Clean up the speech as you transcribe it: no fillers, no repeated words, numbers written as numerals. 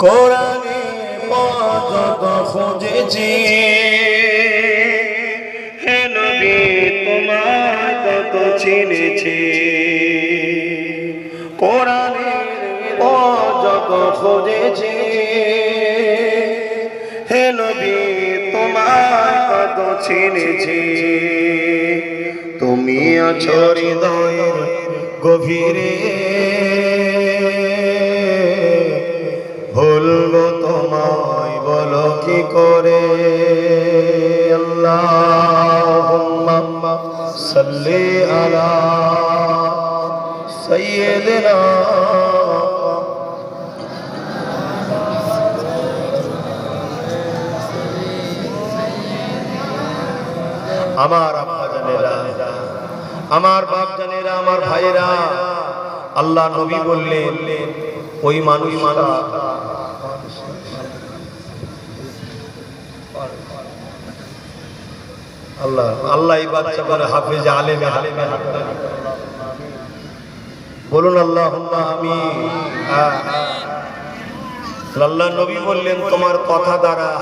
কোরআনে পথ খুঁজেছি হে নবী তোমার কত চিনেছি কোরআনে পথ খুঁজেছি হে নবী তোমার কত চিনেছি তুমি আছো হৃদয়ের গভীরে ভুলবো তোমায় বলো কি করে আল্লাহুম্মা সাল্লি আলা সাইয়্যিদিনা আমার আব্বা জানেরা আমার বাপ জানেরা আমার ভাইরা আল্লাহ নবী বললেন ওই মানুষটা আল্লাহ আল্লাহ এই বাচ্চা করে হাফেজ আলেমে বলুন আল্লাহুম্মা আমিন। আল্লাহ নবী বললেন তোমার কথা দ্বারা